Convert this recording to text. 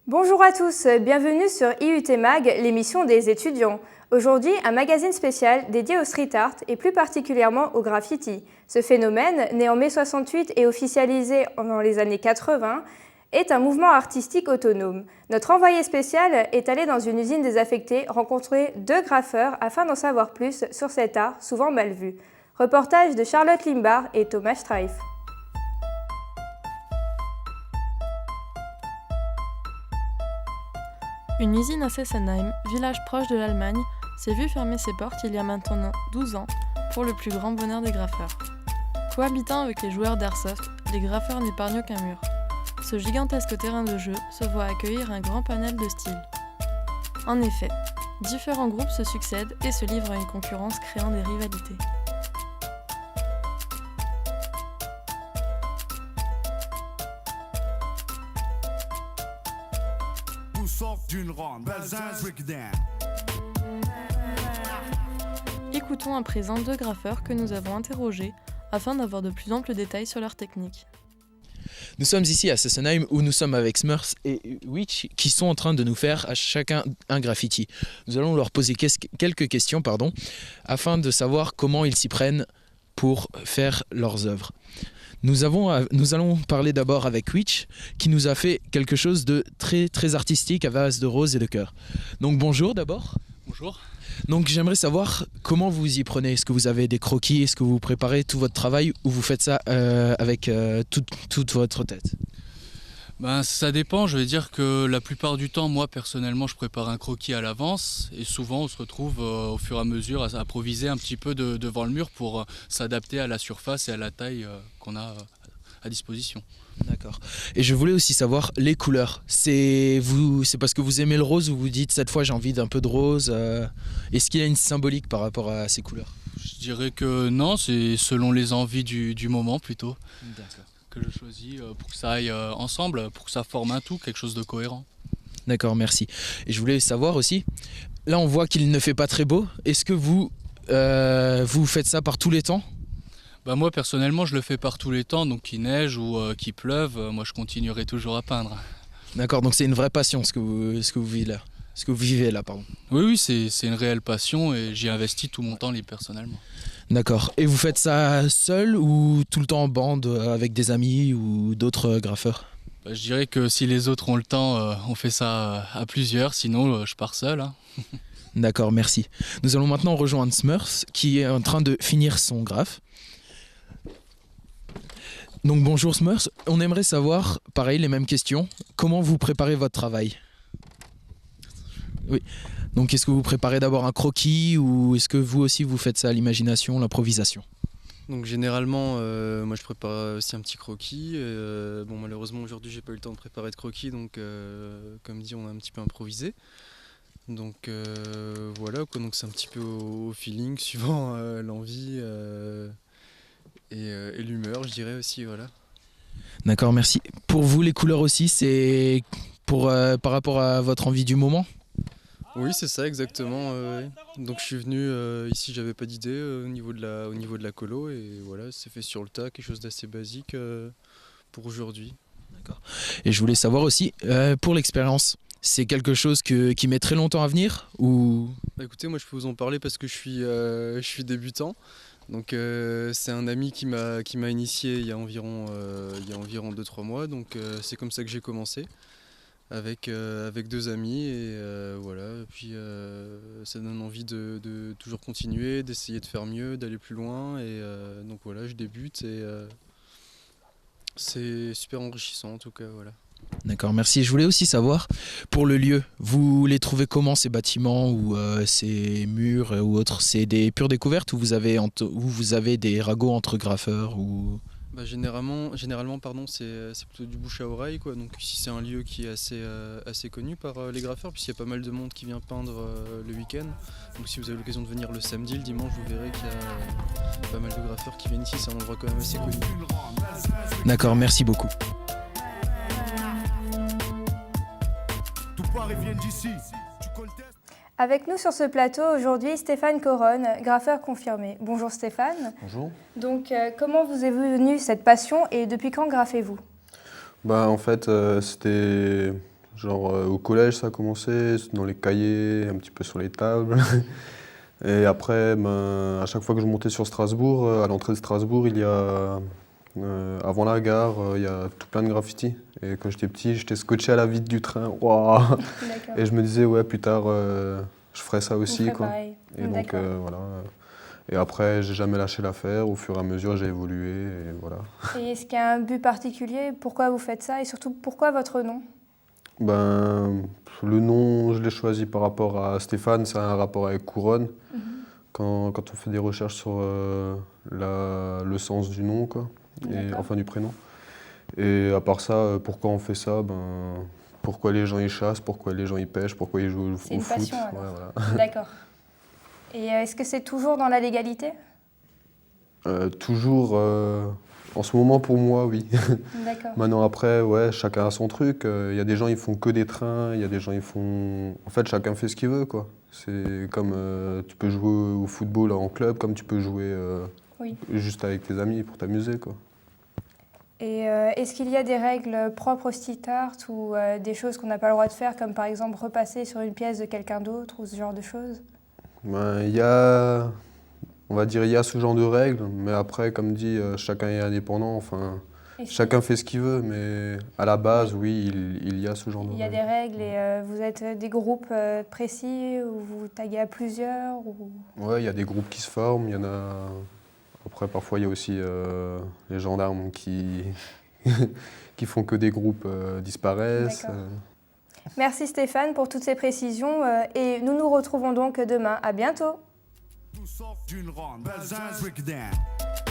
Bonjour à tous, bienvenue sur IUT Mag, l'émission des étudiants. Aujourd'hui, un magazine spécial dédié au street art et plus particulièrement au graffiti. Ce phénomène, né en mai 68 et officialisé dans les années 80, est un mouvement artistique autonome. Notre envoyé spécial est allé dans une usine désaffectée rencontrer deux graffeurs afin d'en savoir plus sur cet art souvent mal vu. Reportage de Charlotte Limbar et Thomas Streif. Une usine à Fessenheim, village proche de l'Allemagne, s'est vue fermer ses portes il y a maintenant 12 ans, pour le plus grand bonheur des graffeurs. Cohabitant avec les joueurs d'airsoft, les graffeurs n'épargnent aucun mur. Ce gigantesque terrain de jeu se voit accueillir un grand panel de styles. En effet, différents groupes se succèdent et se livrent à une concurrence créant des rivalités. Écoutons à présent deux graffeurs que nous avons interrogés afin d'avoir de plus amples détails sur leur technique. Nous sommes ici à Fessenheim où nous sommes avec Smurfs et Witch qui sont en train de nous faire à chacun un graffiti. Nous allons leur poser quelques questions afin de savoir comment ils s'y prennent pour faire leurs œuvres. Nous allons parler d'abord avec Witch qui nous a fait quelque chose de très, très artistique à base de roses et de cœurs. Donc bonjour d'abord. Bonjour. Donc j'aimerais savoir comment vous y prenez. Est-ce que vous avez des croquis? Est-ce que vous préparez tout votre travail ou vous faites ça avec toute votre tête? Ça dépend, je vais dire que la plupart du temps, moi personnellement, je prépare un croquis à l'avance et souvent on se retrouve au fur et à mesure à improviser un petit peu devant le mur pour s'adapter à la surface et à la taille qu'on a à disposition. D'accord. Et je voulais aussi savoir les couleurs. C'est parce que vous aimez le rose ou vous dites cette fois j'ai envie d'un peu de rose Est-ce qu'il y a une symbolique par rapport à ces couleurs? Je dirais que non, c'est selon les envies du moment plutôt. D'accord. Que je choisis pour que ça aille ensemble, pour que ça forme un tout, quelque chose de cohérent. D'accord, merci. Et je voulais savoir aussi, là on voit qu'il ne fait pas très beau. Est-ce que vous faites ça par tous les temps? Moi personnellement je le fais par tous les temps, donc qu'il neige ou qu'il pleuve, moi je continuerai toujours à peindre. D'accord, donc c'est une vraie passion ce que vous vivez là. Pardon. Oui, c'est une réelle passion et j'y investis tout mon temps libre personnellement. D'accord. Et vous faites ça seul ou tout le temps en bande avec des amis ou d'autres graffeurs? Je dirais que si les autres ont le temps, on fait ça à plusieurs, sinon je pars seul. D'accord, merci. Nous allons maintenant rejoindre Smurfs qui est en train de finir son graphe. Donc bonjour Smurfs, on aimerait savoir, pareil, les mêmes questions, comment vous préparez votre travail? Oui. Donc est-ce que vous préparez d'abord un croquis ou est-ce que vous aussi vous faites ça à l'imagination, l'improvisation? Donc généralement, moi je prépare aussi un petit croquis. Malheureusement aujourd'hui j'ai pas eu le temps de préparer de croquis, donc comme dit on a un petit peu improvisé. Donc voilà quoi, donc c'est un petit peu au feeling suivant l'envie et l'humeur, je dirais aussi, voilà. D'accord, merci. Pour vous les couleurs aussi, c'est par rapport à votre envie du moment? Oui, c'est ça exactement. Donc je suis venu ici, j'avais pas d'idée au niveau de la colo et voilà, c'est fait sur le tas, quelque chose d'assez basique pour aujourd'hui. D'accord. Et je voulais savoir aussi pour l'expérience, c'est quelque chose qui met très longtemps à venir ou? Écoutez, moi je peux vous en parler parce que je suis débutant. Donc c'est un ami qui m'a initié il y a environ 2-3 mois. Donc c'est comme ça que j'ai commencé. Avec deux amis et voilà, et puis ça donne envie de toujours continuer, d'essayer de faire mieux, d'aller plus loin et donc voilà, je débute et c'est super enrichissant en tout cas, voilà. D'accord, merci. Je voulais aussi savoir, pour le lieu, vous les trouvez comment ces bâtiments ou ces murs ou autres? C'est des pures découvertes ou vous avez des ragots entre graffeurs ou... Généralement pardon, c'est plutôt du bouche à oreille quoi. Donc ici c'est un lieu qui est assez connu par les graffeurs puisqu'il y a pas mal de monde qui vient peindre le week-end. Donc si vous avez l'occasion de venir le samedi, le dimanche, vous verrez qu'il y a pas mal de graffeurs qui viennent ici, c'est un endroit quand même assez connu. D'accord, merci beaucoup. Avec nous sur ce plateau aujourd'hui, Stéphane Coronne, graffeur confirmé. Bonjour Stéphane. Bonjour. Donc, comment vous est venue cette passion et depuis quand graffez-vous? En fait, Genre au collège, ça a commencé, dans les cahiers, un petit peu sur les tables. Et après, ben, à chaque fois que je montais sur Strasbourg, à l'entrée de Strasbourg, il y a, avant la gare, il y a tout plein de graffitis. Et quand j'étais petit, j'étais scotché à la vitre du train. Waouh. D'accord. Et je me disais, ouais, plus tard, je ferais ça Vous aussi, ferez quoi. pareil. Et donc, D'accord. voilà. Et après, j'ai jamais lâché l'affaire. Au fur et à mesure, j'ai évolué, et voilà. Et est-ce qu'il y a un but particulier? Pourquoi vous faites ça? Et surtout, pourquoi votre nom? Ben, le nom, je l'ai choisi par rapport à Stéphane, c'est un rapport avec couronne. Quand on fait des recherches sur le sens du nom, quoi, et, enfin du prénom. Et à part ça, pourquoi on fait ça? Ben, pourquoi les gens y chassent, pourquoi les gens y pêchent, pourquoi ils jouent C'est au une foot. passion, alors. Ouais, voilà. D'accord. Et est-ce que c'est toujours dans la légalité? Toujours, en ce moment pour moi, oui. D'accord. Maintenant après, ouais, chacun a son truc. Il y a des gens, ils font que des trains, il y a des gens, ils font... En fait, chacun fait ce qu'il veut, quoi. C'est comme tu peux jouer au football en club, comme tu peux jouer Oui. juste avec tes amis pour t'amuser, quoi. Et est-ce qu'il y a des règles propres au street art ou des choses qu'on n'a pas le droit de faire, comme par exemple repasser sur une pièce de quelqu'un d'autre ou ce genre de choses? Ben, il y a, on va dire, il y a ce genre de règles, mais après, comme dit, chacun est indépendant. Enfin, Est-ce chacun fait ce qu'il veut, mais à la base, oui, il y a ce genre de qu'il y a règles. des règles et vous êtes des groupes précis ou vous taguez à plusieurs ou... Ouais, il y a des groupes qui se forment, il y en a... Après, parfois, il y a aussi les gendarmes qui, qui font que des groupes disparaissent. D'accord. Merci Stéphane pour toutes ces précisions et nous nous retrouvons donc demain. À bientôt. D'une ronde, Belzins, break it down.